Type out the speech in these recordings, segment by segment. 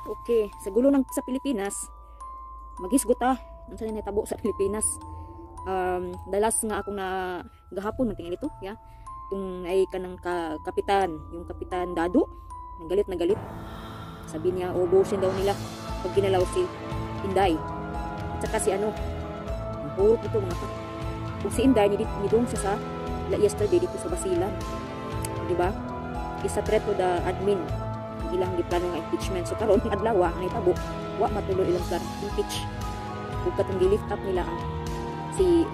Okay, sa gulo ng sa Pilipinas, magisgot ang sa natabo sa Pilipinas. Dalas nga akong na gahapon man tingin ito, ya. Kung ay kanang kapitan, yung Kapitan Dado, nagalit na galit. Sabi niya, ubusin daw nila pag ginalaw si Inday. At saka si ang purot ito mga kung si Inday, nidong siya sa yesterday dito sa Basilan. Diba? Isa threat to the admin. Ilang giplano nga impeachment. So karon adlaw ang itabo, wa matuloy ilang plan impeach. Kung katong gi-lift up nila ang si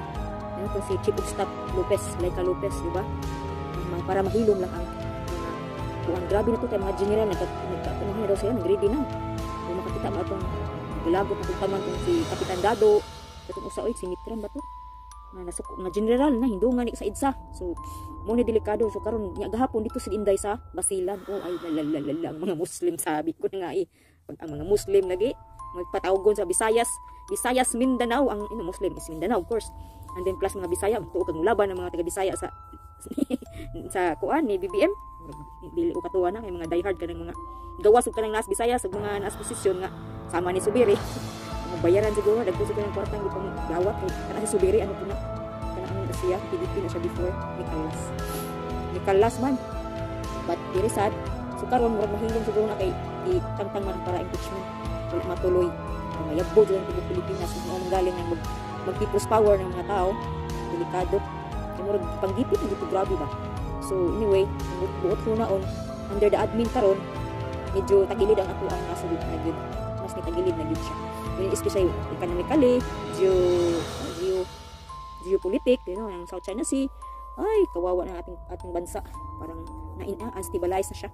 Chief of Staff Lopez, Laika Lopez, diba? Para mahilom lang ang kuan. Grabe na to kay mga general nagkatunuhan na daw sila, nag-ready na. Kung makakita mo itong gilagot na taman kung si Kapitan Dado, katong usa oy si Mitran ba to? Nga general na hindungan ni sa EDSA. So mo ni delikado. So karon nya gahapon dito si Inday sa Basilan. Oh ay lalalala ang mga Muslim, sabi ko na nga pag ang mga Muslim lagi magpatawgon sa Visayas Mindanao, ang Muslim is Mindanao of course. And then plus mga Bisaya, tuo kag laban ng mga taga Bisaya sa sa kuan ni BBM. Dili ko katuwa na kay mga diehard kanang mga gawas ug kanang nas Bisaya sa mga nas posisyon nga sama ni Subiri. Mga bayaran siguro dagko sa kanang kwarta ng gipang gawat kay kana si Subiri kanang siya PDP na siya before ni Carlas man. But very sad. So karon murag mahilom siguro na kay itangtang man para impeachment wala matuloy. Mayabbo dyan ng Pilipinas kung anong galing ng mag-people's power ng mga tao, delikado. Kaya murag panggipit na dito, grabe ba? So anyway, buot ko naon under the admin karon, medyo tagilid ang ato ang nasulod na yun. Mas may tagilid na yun siya. Especially economically, geopolitic, yung South China Sea, ay kawawa ng ating bansa. Parang na-unstabilize na siya.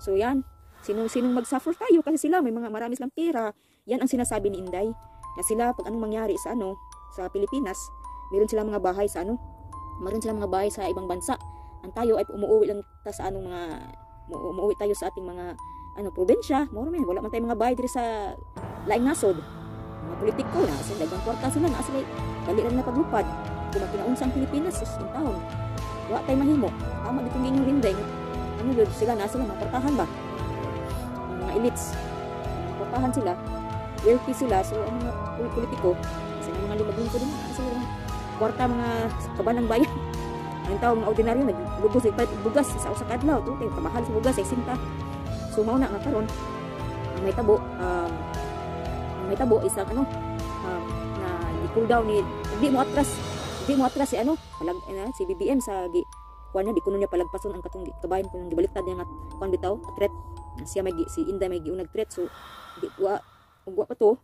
So yan, sinong mag-suffer tayo kasi sila may marami silang pera. Yan ang sinasabi ni Inday na sila pag anong mangyari sa sa Pilipinas, meron silang mga bahay sa meron silang mga bahay sa ibang bansa. Ang tayo ay umuwi lang sa umuwi tayo sa ating mga probinsya. Wala man tayong mga bahay diri sa laing nasod. Mga politiko na sila dagang kwarta sila na sila dali lang na paglupad. Kung makinaunsa ang Pilipinas is in town. Wa tay mahimo. Tama dito ng inyong Inday. Sila na sila makwartahan ba? Mga elites. Makwartahan sila. Wealthy sila. So ang mga politiko kasi mga limagin ko din kasi kwarta mga kabanang bayan. Ang tao mga ordinaryo naglubos bugas sa usa ka adlaw to kamahal sa bugas ay sinta. So mao na nga karon ang may tabo isang na di-cool down ni di mo atras si si BBM sa kuan na di kuno niya palagpason ang katong kabayan kun gibaliktad niya nga kuan bitaw threat siya si Inday may giunag threat. So di ugwa pa to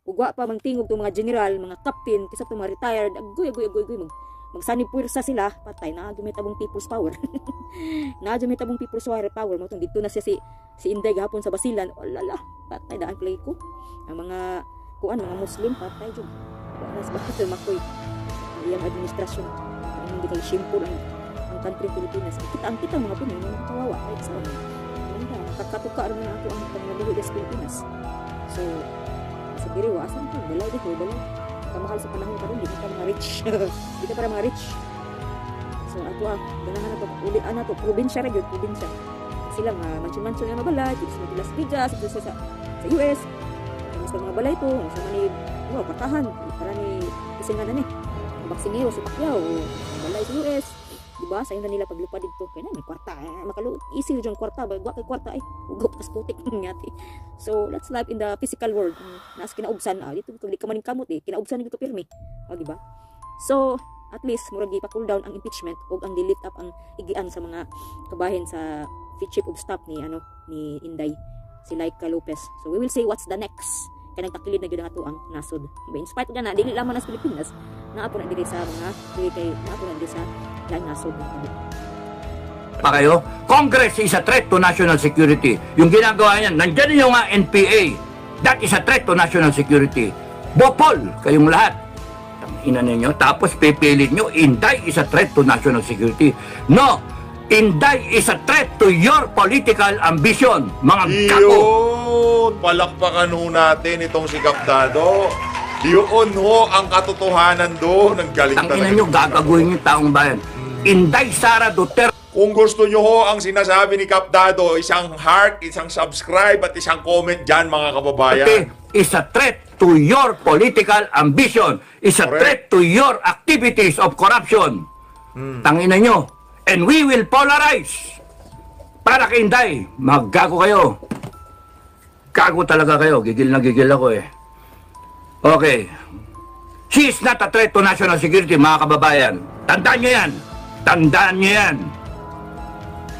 ugwa pa mangtingog to mga general mga captain kisa to mga retired agoy magsani puwersa sila patay na may tabong people's power people's power mo tong dito na siya si Inday gahapon sa Basilan. Olala patay daan play ko ang mga mga Muslim patay jud wala sa bakit makoy ang administrasyon ang hindi kay simple ang country Pilipinas kita mga Pinoy mga kawawa right sa kakatuka rin na ako ang panglaluwi sa Pilipinas. So sa diri wasan ko balay kamahal sa panahon karon di ka mga rich di ka para mga rich. So ato ganahan na to uli to probinsya ra gyud probinsya sila nga mansion nga mabalay dito sa Las Vegas dito sa US sa mga balay to sa mani patahan para ni kasi nga na ni Baksingeyo sa Pacquiao balay sa US diba sa nila paglupad dito kay na may kwarta easy jud kwarta ba kay kwarta ay ugok kas putik ngati. So let's live in the physical world nas kinaubsan dito kung di ka maning kamot kinaubsan dito pirmi diba. So at least murag ipa-cool down ang impeachment ug ang delete up ang igian sa mga kabahin sa chief of staff ni Inday si Laika Lopez. So we will see what's the next kay nagtakilid na gyud ato ang nasod. In spite na dili lamang nas Pilipinas na apo na diri sa mga kay na apo na diri sa laing nasod pa kayo. Congress is a threat to national security. Yung ginagawa niyan, nandiyan yung NPA. That is a threat to national security. Bopol, kayong lahat. Ina ninyo, tapos pipilit nyo, Inday is a threat to national security. No, Inday is a threat to your political ambition. Mga gago. Yun, palakpakan ho natin itong si Kapdado. Yun ho ang katotohanan doon. Ang galing talaga. Ang ina nyo, gagaguhin yung taong bayan. Inday Sara Duterte. Kung gusto nyo ho ang sinasabi ni Kapdado, isang heart, isang subscribe at isang comment dyan mga kababayan. Is a threat to your political ambition. Is a threat to your activities of corruption. Tangina nyo. And we will polarize. Para kay Inday, maggago kayo. Gago talaga kayo. Gigil na gigil ako eh. Okay. She is not a threat to national security, mga kababayan. Tandaan nyo yan. Tandaan nyo yan.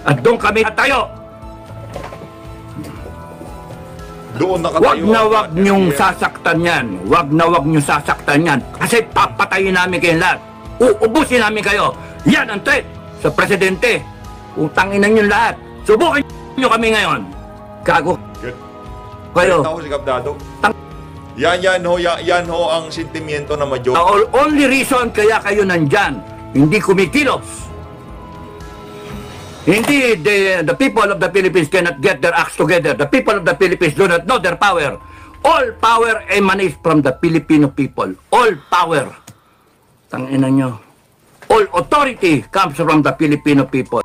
At doon kami tayo. Doon nakatayo. Wag nyong sasaktan yan. Wag nyong sasaktan yan. Kasi papatayin namin kayo lahat. Uubusin namin kayo. Yan ang threat sa presidente. Utangin na nyo lahat. Subukin nyo kami ngayon. Gago. Kayo. Ako si Kapdado. Yan ho ang sentimiento na The only reason kaya kayo nandyan, hindi kumikilos. Hindi the people of the Philippines cannot get their acts together. The people of the Philippines do not know their power. All power emanates from the Filipino people. All power. Tangina nyo. All authority comes from the Filipino people.